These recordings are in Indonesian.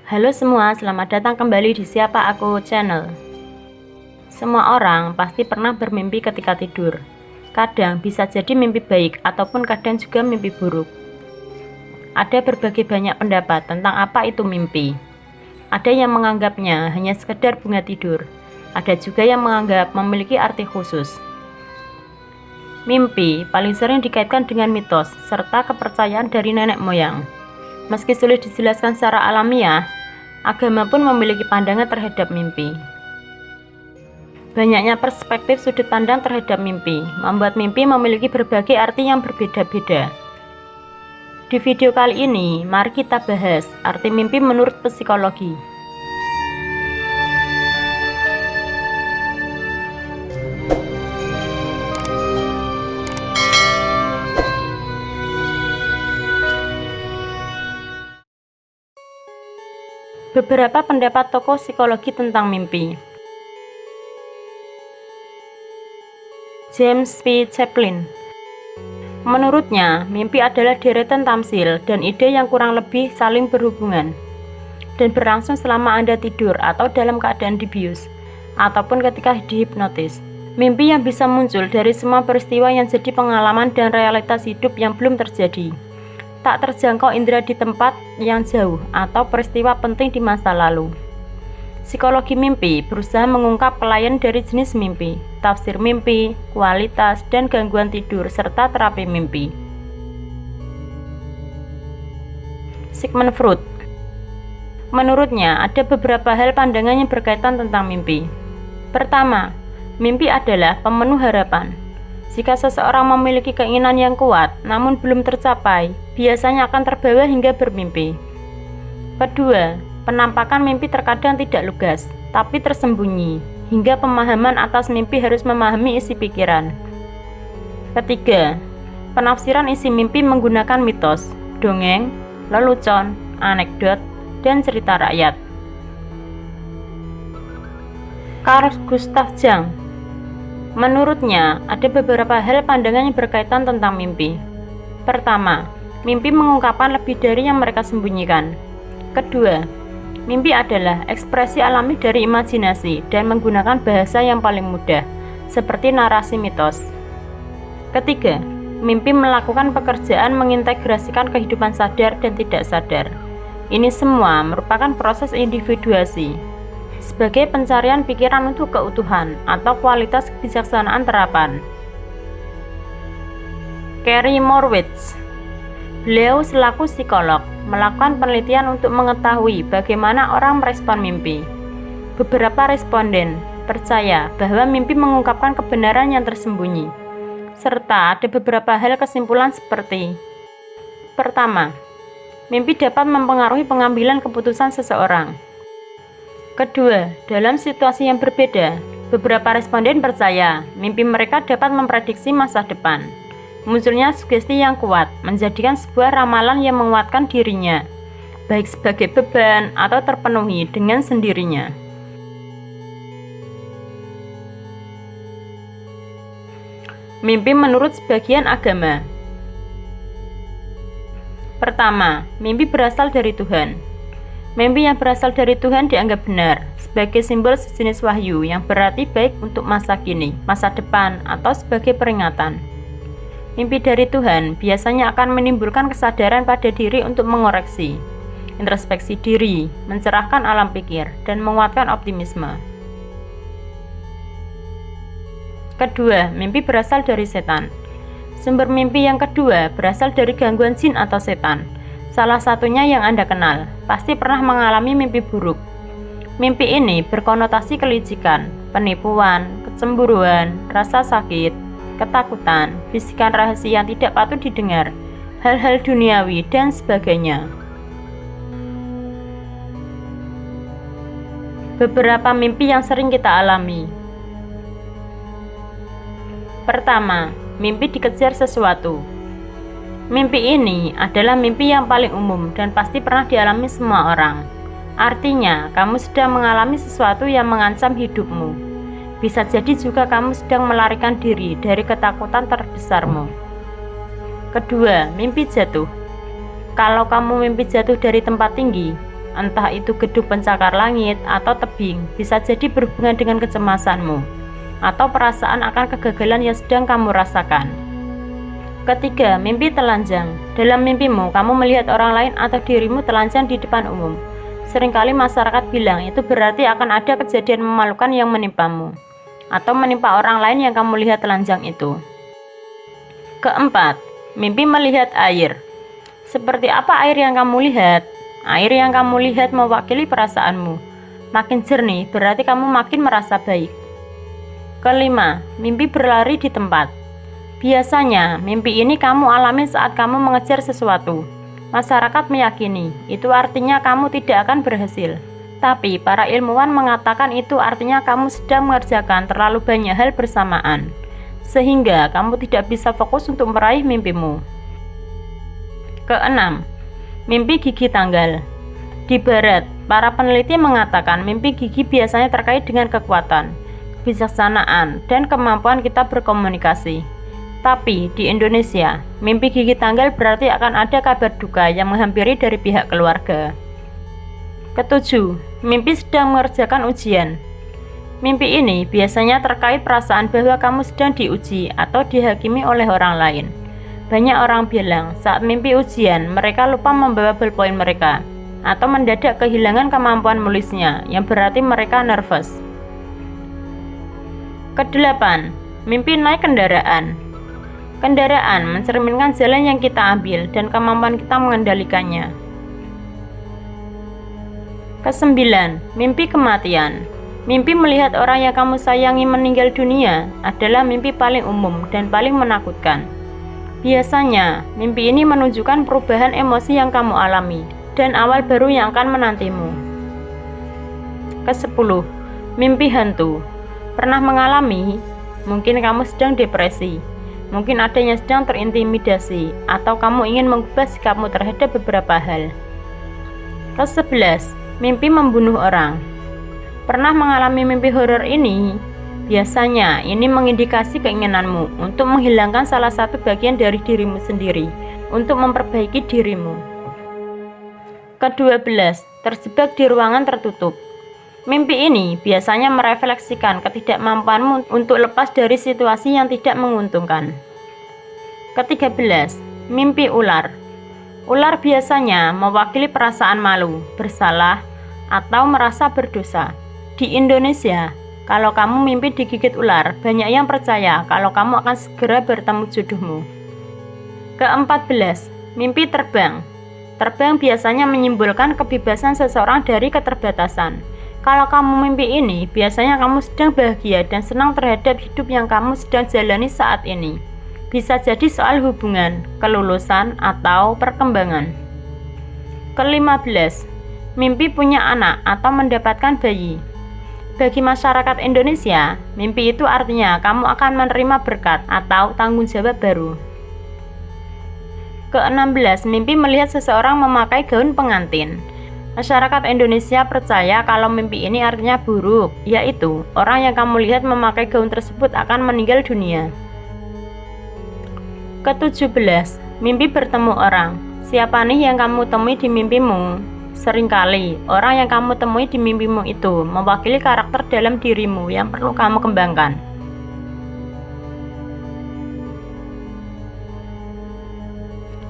Halo semua, selamat datang kembali di Siapa Aku Channel. Semua orang pasti pernah bermimpi ketika tidur. Kadang bisa jadi mimpi baik ataupun kadang juga mimpi buruk. Ada berbagai banyak pendapat tentang apa itu mimpi. Ada yang menganggapnya hanya sekedar bunga tidur. Ada juga yang menganggap memiliki arti khusus. Mimpi paling sering dikaitkan dengan mitos serta kepercayaan dari nenek moyang. Meski sulit dijelaskan secara alamiah, agama pun memiliki pandangan terhadap mimpi. Banyaknya perspektif sudut pandang terhadap mimpi membuat mimpi memiliki berbagai arti yang berbeda-beda. Di video kali ini, mari kita bahas arti mimpi menurut psikologi. Beberapa pendapat tokoh psikologi tentang mimpi. James P. Chaplin. Menurutnya, mimpi adalah deretan tamsil dan ide yang kurang lebih saling berhubungan dan berlangsung selama Anda tidur atau dalam keadaan dibius ataupun ketika dihipnotis. Mimpi yang bisa muncul dari semua peristiwa yang jadi pengalaman dan realitas hidup yang belum terjadi, tak terjangkau indera di tempat yang jauh, atau peristiwa penting di masa lalu. Psikologi mimpi berusaha mengungkap klien dari jenis mimpi, tafsir mimpi, kualitas, dan gangguan tidur, serta terapi mimpi. Sigmund Freud. Menurutnya, ada beberapa hal pandangan yang berkaitan tentang mimpi. Pertama, mimpi adalah pemenuh harapan. Jika seseorang memiliki keinginan yang kuat namun belum tercapai, biasanya akan terbawa hingga bermimpi. Kedua, penampakan mimpi terkadang tidak lugas, tapi tersembunyi, hingga pemahaman atas mimpi harus memahami isi pikiran. Ketiga, penafsiran isi mimpi menggunakan mitos, dongeng, lelucon, anekdot, dan cerita rakyat. Carl Gustav Jung. Menurutnya, ada beberapa hal pandangan yang berkaitan tentang mimpi. Pertama, mimpi mengungkapkan lebih dari yang mereka sembunyikan. Kedua, mimpi adalah ekspresi alami dari imajinasi dan menggunakan bahasa yang paling mudah, seperti narasi mitos. Ketiga, mimpi melakukan pekerjaan mengintegrasikan kehidupan sadar dan tidak sadar. Ini semua merupakan proses individuasi, sebagai pencarian pikiran untuk keutuhan atau kualitas kebijaksanaan terapan. Carey Morwitz. Beliau selaku psikolog melakukan penelitian untuk mengetahui bagaimana orang merespon mimpi. Beberapa responden percaya bahwa mimpi mengungkapkan kebenaran yang tersembunyi, serta ada beberapa hal kesimpulan seperti: pertama, mimpi dapat mempengaruhi pengambilan keputusan seseorang. Kedua, dalam situasi yang berbeda, beberapa responden percaya mimpi mereka dapat memprediksi masa depan. Munculnya sugesti yang kuat menjadikan sebuah ramalan yang menguatkan dirinya, baik sebagai beban atau terpenuhi dengan sendirinya. Mimpi menurut sebagian agama. Pertama, mimpi berasal dari Tuhan. Mimpi yang berasal dari Tuhan dianggap benar sebagai simbol sejenis wahyu yang berarti baik untuk masa kini, masa depan, atau sebagai peringatan. Mimpi dari Tuhan biasanya akan menimbulkan kesadaran pada diri untuk mengoreksi, introspeksi diri, mencerahkan alam pikir, dan menguatkan optimisme. Kedua, mimpi berasal dari setan. Sumber mimpi yang kedua berasal dari gangguan jin atau setan. Salah satunya yang Anda kenal, pasti pernah mengalami mimpi buruk. Mimpi ini berkonotasi kelicikan, penipuan, kecemburuan, rasa sakit, ketakutan, bisikan rahasia yang tidak patut didengar, hal-hal duniawi, dan sebagainya. Beberapa mimpi yang sering kita alami. Pertama, mimpi dikejar sesuatu. Mimpi ini adalah mimpi yang paling umum dan pasti pernah dialami semua orang. Artinya, kamu sedang mengalami sesuatu yang mengancam hidupmu. Bisa jadi juga kamu sedang melarikan diri dari ketakutan terbesarmu. Kedua, mimpi jatuh. Kalau kamu mimpi jatuh dari tempat tinggi, entah itu gedung pencakar langit atau tebing, bisa jadi berhubungan dengan kecemasanmu atau perasaan akan kegagalan yang sedang kamu rasakan. Ketiga, mimpi telanjang. Dalam mimpimu, kamu melihat orang lain atau dirimu telanjang di depan umum. Seringkali masyarakat bilang itu berarti akan ada kejadian memalukan yang menimpamu atau menimpa orang lain yang kamu lihat telanjang itu. Keempat, mimpi melihat air. Seperti apa air yang kamu lihat? Air yang kamu lihat mewakili perasaanmu. Makin jernih berarti kamu makin merasa baik. Kelima, mimpi berlari di tempat. Biasanya, mimpi ini kamu alami saat kamu mengejar sesuatu. Masyarakat meyakini itu artinya kamu tidak akan berhasil. Tapi para ilmuwan mengatakan itu artinya kamu sedang mengerjakan terlalu banyak hal bersamaan, sehingga kamu tidak bisa fokus untuk meraih mimpimu. Keenam, mimpi gigi tanggal. Di barat, para peneliti mengatakan mimpi gigi biasanya terkait dengan kekuatan, kebijaksanaan, dan kemampuan kita berkomunikasi. Tapi di Indonesia, mimpi gigi tanggal berarti akan ada kabar duka yang menghampiri dari pihak keluarga. Ketujuh, mimpi sedang mengerjakan ujian. Mimpi ini biasanya terkait perasaan bahwa kamu sedang diuji atau dihakimi oleh orang lain. Banyak orang bilang saat mimpi ujian mereka lupa membawa ballpoint mereka atau mendadak kehilangan kemampuan menulisnya yang berarti mereka nervous. Kedelapan, mimpi naik kendaraan. Kendaraan mencerminkan jalan yang kita ambil dan kemampuan kita mengendalikannya. Kesembilan, mimpi kematian. Mimpi melihat orang yang kamu sayangi meninggal dunia adalah mimpi paling umum dan paling menakutkan. Biasanya, mimpi ini menunjukkan perubahan emosi yang kamu alami dan awal baru yang akan menantimu. Kesepuluh, mimpi hantu. Pernah mengalami? Mungkin kamu sedang depresi, mungkin ada yang sedang terintimidasi, atau kamu ingin mengubah sikapmu terhadap beberapa hal. Ke-11, mimpi membunuh orang. Pernah mengalami mimpi horor ini? Biasanya, ini mengindikasi keinginanmu untuk menghilangkan salah satu bagian dari dirimu sendiri, untuk memperbaiki dirimu. Ke-12, terjebak di ruangan tertutup. Mimpi ini biasanya merefleksikan ketidakmampuanmu untuk lepas dari situasi yang tidak menguntungkan. Ke-13, mimpi ular. Ular biasanya mewakili perasaan malu, bersalah, atau merasa berdosa. Di Indonesia, kalau kamu mimpi digigit ular, banyak yang percaya kalau kamu akan segera bertemu jodohmu. Ke-14, mimpi terbang. Terbang biasanya menyimbolkan kebebasan seseorang dari keterbatasan. Kalau kamu mimpi ini, biasanya kamu sedang bahagia dan senang terhadap hidup yang kamu sedang jalani saat ini. Bisa jadi soal hubungan, kelulusan, atau perkembangan. Ke-15, mimpi punya anak atau mendapatkan bayi. Bagi masyarakat Indonesia, mimpi itu artinya kamu akan menerima berkat atau tanggung jawab baru. Ke-16, mimpi melihat seseorang memakai gaun pengantin. Masyarakat Indonesia percaya kalau mimpi ini artinya buruk, yaitu orang yang kamu lihat memakai gaun tersebut akan meninggal dunia. Ke-17, mimpi bertemu orang. Siapa nih yang kamu temui di mimpimu? Seringkali, orang yang kamu temui di mimpimu itu mewakili karakter dalam dirimu yang perlu kamu kembangkan.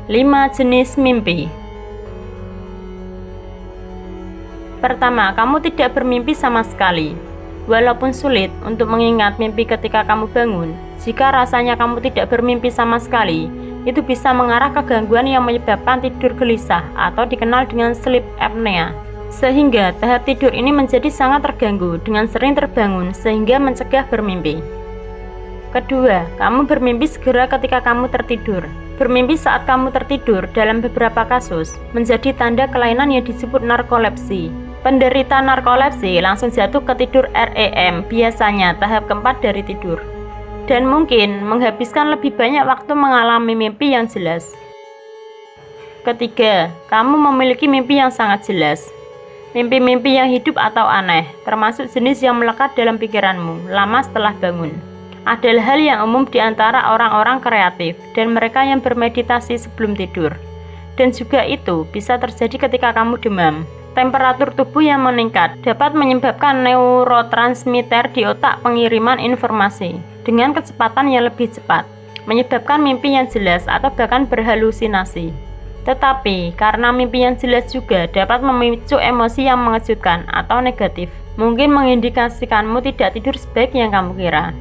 Lima jenis mimpi. Pertama, kamu tidak bermimpi sama sekali. Walaupun sulit untuk mengingat mimpi ketika kamu bangun, jika rasanya kamu tidak bermimpi sama sekali, itu bisa mengarah ke gangguan yang menyebabkan tidur gelisah atau dikenal dengan sleep apnea. Sehingga tahap tidur ini menjadi sangat terganggu dengan sering terbangun sehingga mencegah bermimpi. Kedua, kamu bermimpi segera ketika kamu tertidur. Bermimpi saat kamu tertidur dalam beberapa kasus menjadi tanda kelainan yang disebut narkolepsi. Penderita narkolepsi langsung jatuh ke tidur REM, biasanya tahap keempat dari tidur, dan mungkin menghabiskan lebih banyak waktu mengalami mimpi yang jelas. Ketiga, kamu memiliki mimpi yang sangat jelas. Mimpi-mimpi yang hidup atau aneh, termasuk jenis yang melekat dalam pikiranmu lama setelah bangun, adalah hal yang umum di antara orang-orang kreatif dan mereka yang bermeditasi sebelum tidur. Dan juga itu bisa terjadi ketika kamu demam. Temperatur tubuh yang meningkat dapat menyebabkan neurotransmitter di otak pengiriman informasi dengan kecepatan yang lebih cepat, menyebabkan mimpi yang jelas atau bahkan berhalusinasi. Tetapi, karena mimpi yang jelas juga dapat memicu emosi yang mengejutkan atau negatif, mungkin mengindikasikanmu tidak tidur sebaik yang kamu kira.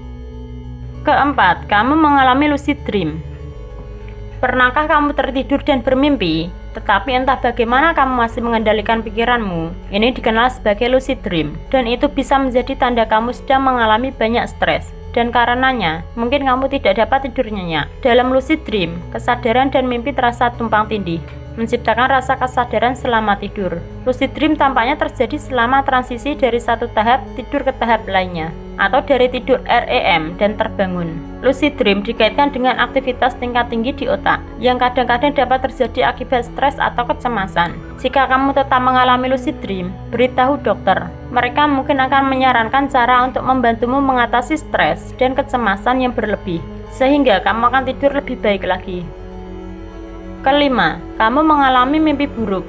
Keempat, kamu mengalami lucid dream. Pernahkah kamu tertidur dan bermimpi, tetapi entah bagaimana kamu masih mengendalikan pikiranmu? Ini dikenal sebagai lucid dream, dan itu bisa menjadi tanda kamu sedang mengalami banyak stres. Dan karenanya, mungkin kamu tidak dapat tidur nyenyak. Dalam lucid dream, kesadaran dan mimpi terasa tumpang tindih, menciptakan rasa kesadaran selama tidur. Lucid dream tampaknya terjadi selama transisi dari satu tahap tidur ke tahap lainnya, atau dari tidur REM dan terbangun. Lucid dream dikaitkan dengan aktivitas tingkat tinggi di otak, yang kadang-kadang dapat terjadi akibat stres atau kecemasan. Jika kamu tetap mengalami lucid dream, beritahu dokter. Mereka mungkin akan menyarankan cara untuk membantumu mengatasi stres dan kecemasan yang berlebih, sehingga kamu akan tidur lebih baik lagi. Kelima, kamu mengalami mimpi buruk.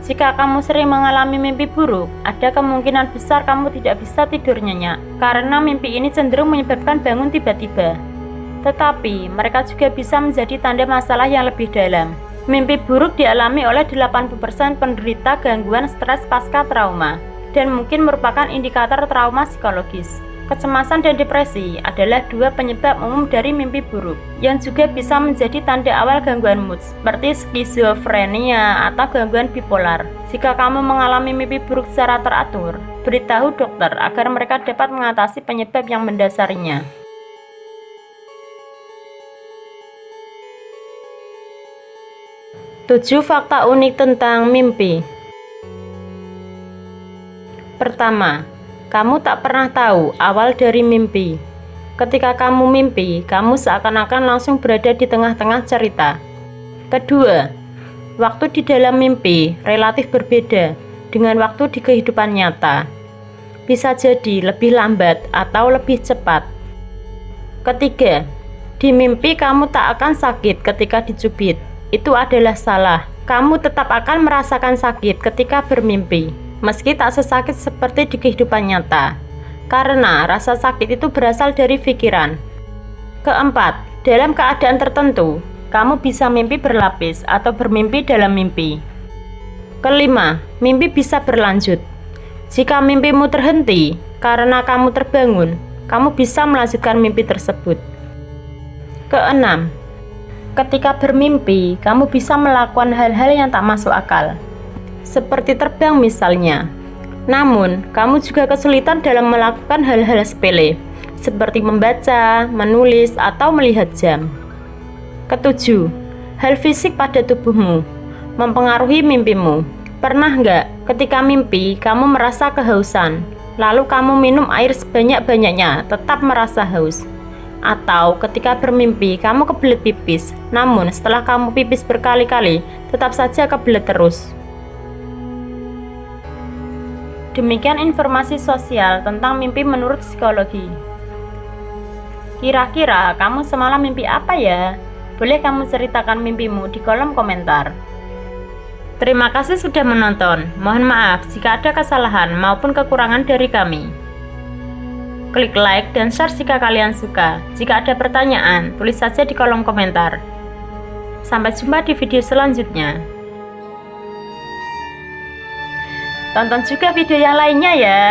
Jika kamu sering mengalami mimpi buruk, ada kemungkinan besar kamu tidak bisa tidur nyenyak, karena mimpi ini cenderung menyebabkan bangun tiba-tiba. Tetapi, mereka juga bisa menjadi tanda masalah yang lebih dalam. Mimpi buruk dialami oleh 80% penderita gangguan stres pasca trauma, dan mungkin merupakan indikator trauma psikologis. Kecemasan dan depresi adalah dua penyebab umum dari mimpi buruk, yang juga bisa menjadi tanda awal gangguan mood, seperti skizofrenia atau gangguan bipolar. Jika kamu mengalami mimpi buruk secara teratur, beritahu dokter agar mereka dapat mengatasi penyebab yang mendasarinya. 7 fakta unik tentang mimpi. Pertama, kamu tak pernah tahu awal dari mimpi. Ketika kamu mimpi, kamu seakan-akan langsung berada di tengah-tengah cerita. Kedua, waktu di dalam mimpi relatif berbeda dengan waktu di kehidupan nyata. Bisa jadi lebih lambat atau lebih cepat. Ketiga, di mimpi kamu tak akan sakit ketika dicubit. Itu adalah salah. Kamu tetap akan merasakan sakit ketika bermimpi, meski tak sesakit seperti di kehidupan nyata, karena rasa sakit itu berasal dari pikiran. Keempat, dalam keadaan tertentu, kamu bisa mimpi berlapis atau bermimpi dalam mimpi. Kelima, mimpi bisa berlanjut. Jika mimpimu terhenti karena kamu terbangun, kamu bisa melanjutkan mimpi tersebut. Keenam, ketika bermimpi, kamu bisa melakukan hal-hal yang tak masuk akal, seperti terbang misalnya. Namun, kamu juga kesulitan dalam melakukan hal-hal sepele, seperti membaca, menulis, atau melihat jam. Ketujuh, hal fisik pada tubuhmu mempengaruhi mimpimu. Pernah nggak ketika mimpi kamu merasa kehausan, lalu kamu minum air sebanyak-banyaknya tetap merasa haus? Atau ketika bermimpi kamu kebelet pipis, namun setelah kamu pipis berkali-kali tetap saja kebelet terus. Demikian informasi sosial tentang mimpi menurut psikologi. Kira-kira kamu semalam mimpi apa ya? Boleh kamu ceritakan mimpimu di kolom komentar. Terima kasih sudah menonton. Mohon maaf jika ada kesalahan maupun kekurangan dari kami. Klik like dan share jika kalian suka. Jika ada pertanyaan, tulis saja di kolom komentar. Sampai jumpa di video selanjutnya. Tonton juga video yang lainnya ya.